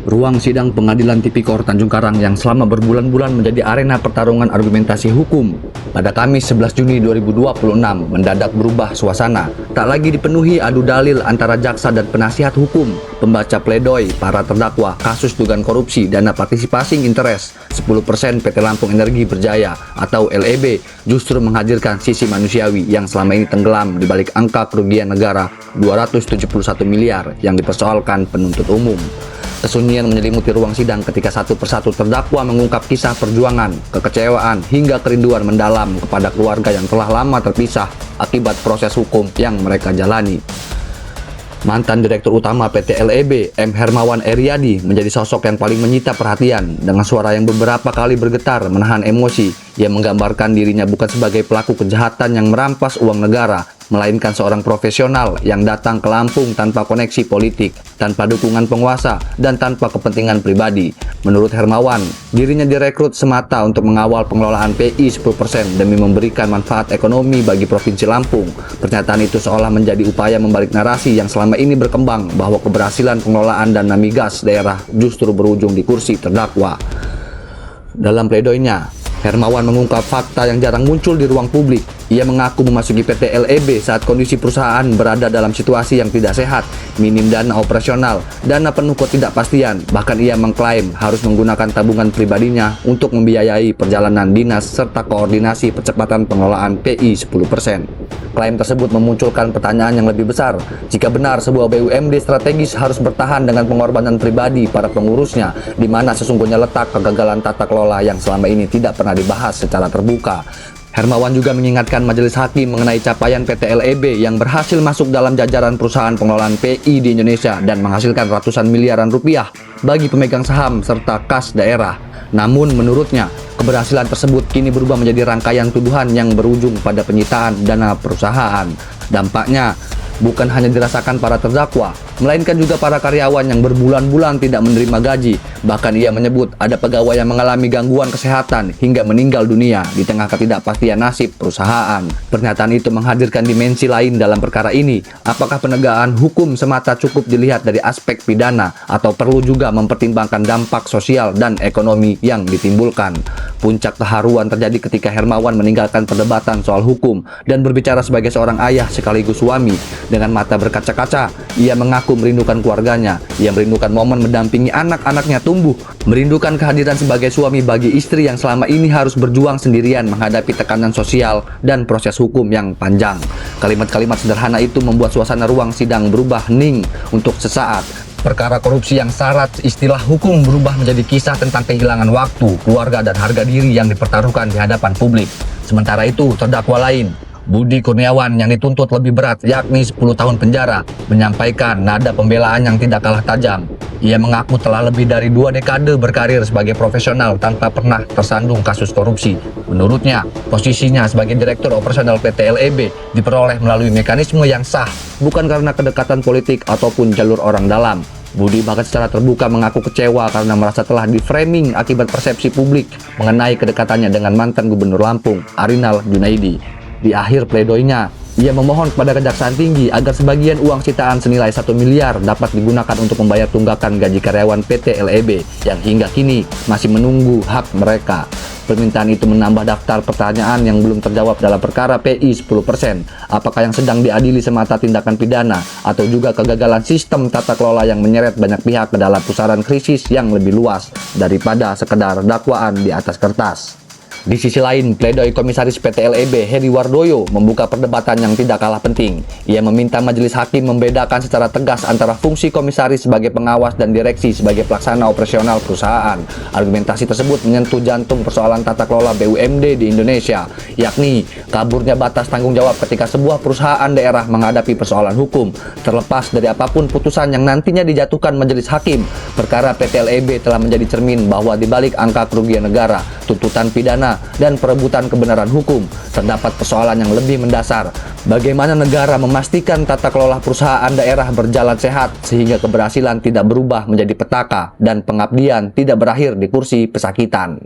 Ruang sidang pengadilan Tipikor Tanjung Karang yang selama berbulan-bulan menjadi arena pertarungan argumentasi hukum pada Kamis 11 Juni 2026 mendadak berubah suasana. Tak lagi dipenuhi adu dalil antara jaksa dan penasihat hukum, pembaca pledoi para terdakwa kasus dugaan korupsi dana participation interest 10% PT Lampung Energi Berjaya atau LEB justru menghadirkan sisi manusiawi yang selama ini tenggelam di balik angka kerugian negara 271 miliar yang dipersoalkan penuntut umum. Kesunyian menyelimuti ruang sidang ketika satu persatu terdakwa mengungkap kisah perjuangan, kekecewaan, hingga kerinduan mendalam kepada keluarga yang telah lama terpisah akibat proses hukum yang mereka jalani. Mantan Direktur Utama PT LEB, M. Hermawan Eryadi, menjadi sosok yang paling menyita perhatian dengan suara yang beberapa kali bergetar menahan emosi. Ia menggambarkan dirinya bukan sebagai pelaku kejahatan yang merampas uang negara, melainkan seorang profesional yang datang ke Lampung tanpa koneksi politik, tanpa dukungan penguasa, dan tanpa kepentingan pribadi. Menurut Hermawan, dirinya direkrut semata untuk mengawal pengelolaan PI 10% demi memberikan manfaat ekonomi bagi Provinsi Lampung. Pernyataan itu seolah menjadi upaya membalik narasi yang selama ini berkembang bahwa keberhasilan pengelolaan dana migas daerah justru berujung di kursi terdakwa. Dalam pledoinya, Hermawan mengungkap fakta yang jarang muncul di ruang publik. Ia mengaku memasuki PT LEB saat kondisi perusahaan berada dalam situasi yang tidak sehat, minim dana operasional, dana penuh ketidakpastian. Bahkan ia mengklaim harus menggunakan tabungan pribadinya untuk membiayai perjalanan dinas serta koordinasi percepatan pengelolaan PI 10%. Klaim tersebut memunculkan pertanyaan yang lebih besar. Jika benar sebuah BUMD strategis harus bertahan dengan pengorbanan pribadi para pengurusnya, di mana sesungguhnya letak kegagalan tata kelola yang selama ini tidak pernah dibahas secara terbuka. Hermawan juga mengingatkan majelis hakim mengenai capaian PT LEB yang berhasil masuk dalam jajaran perusahaan pengelolaan PI di Indonesia dan menghasilkan ratusan miliaran rupiah bagi pemegang saham serta kas daerah. Namun menurutnya, keberhasilan tersebut kini berubah menjadi rangkaian tuduhan yang berujung pada penyitaan dana perusahaan. Dampaknya bukan hanya dirasakan para terdakwa, melainkan juga para karyawan yang berbulan-bulan tidak menerima gaji. Bahkan ia menyebut ada pegawai yang mengalami gangguan kesehatan hingga meninggal dunia di tengah ketidakpastian nasib perusahaan. Pernyataan itu menghadirkan dimensi lain dalam perkara ini. Apakah penegakan hukum semata cukup dilihat dari aspek pidana atau perlu juga mempertimbangkan dampak sosial dan ekonomi yang ditimbulkan? Puncak keharuan terjadi ketika Hermawan meninggalkan perdebatan soal hukum dan berbicara sebagai seorang ayah sekaligus suami. Dengan mata berkaca-kaca, ia mengaku merindukan keluarganya. Ia merindukan momen mendampingi anak-anaknya tumbuh, merindukan kehadiran sebagai suami bagi istri yang selama ini harus berjuang sendirian menghadapi tekanan sosial dan proses hukum yang panjang. Kalimat-kalimat sederhana itu membuat suasana ruang sidang berubah hening untuk sesaat. Perkara korupsi yang syarat istilah hukum berubah menjadi kisah tentang kehilangan waktu, keluarga, dan harga diri yang dipertaruhkan di hadapan publik. Sementara itu, terdakwa lain, Budi Kurniawan, yang dituntut lebih berat yakni 10 tahun penjara, menyampaikan nada pembelaan yang tidak kalah tajam. Ia mengaku telah lebih dari 2 dekade berkarir sebagai profesional tanpa pernah tersandung kasus korupsi. Menurutnya, posisinya sebagai Direktur Operasional PT LEB diperoleh melalui mekanisme yang sah, bukan karena kedekatan politik ataupun jalur orang dalam. Budi bahkan secara terbuka mengaku kecewa karena merasa telah di-framing akibat persepsi publik mengenai kedekatannya dengan mantan Gubernur Lampung, Arinal Junaidi. Di akhir pledoinya, ia memohon kepada Kejaksaan Tinggi agar sebagian uang sitaan senilai 1 miliar dapat digunakan untuk membayar tunggakan gaji karyawan PT LEB yang hingga kini masih menunggu hak mereka. Permintaan itu menambah daftar pertanyaan yang belum terjawab dalam perkara PI 10%. Apakah yang sedang diadili semata tindakan pidana atau juga kegagalan sistem tata kelola yang menyeret banyak pihak ke dalam pusaran krisis yang lebih luas daripada sekedar dakwaan di atas kertas. Di sisi lain, pledoi Komisaris PT LEB Heri Wardoyo membuka perdebatan yang tidak kalah penting. Ia meminta majelis hakim membedakan secara tegas antara fungsi komisaris sebagai pengawas dan direksi sebagai pelaksana operasional perusahaan. Argumentasi tersebut menyentuh jantung persoalan tata kelola BUMD di Indonesia, yakni kaburnya batas tanggung jawab ketika sebuah perusahaan daerah menghadapi persoalan hukum. Terlepas dari apapun putusan yang nantinya dijatuhkan majelis hakim, perkara PT LEB telah menjadi cermin bahwa di balik angka kerugian negara, tuntutan pidana, dan perebutan kebenaran hukum, terdapat persoalan yang lebih mendasar. Bagaimana negara memastikan tata kelola perusahaan daerah berjalan sehat sehingga keberhasilan tidak berubah menjadi petaka dan pengabdian tidak berakhir di kursi pesakitan.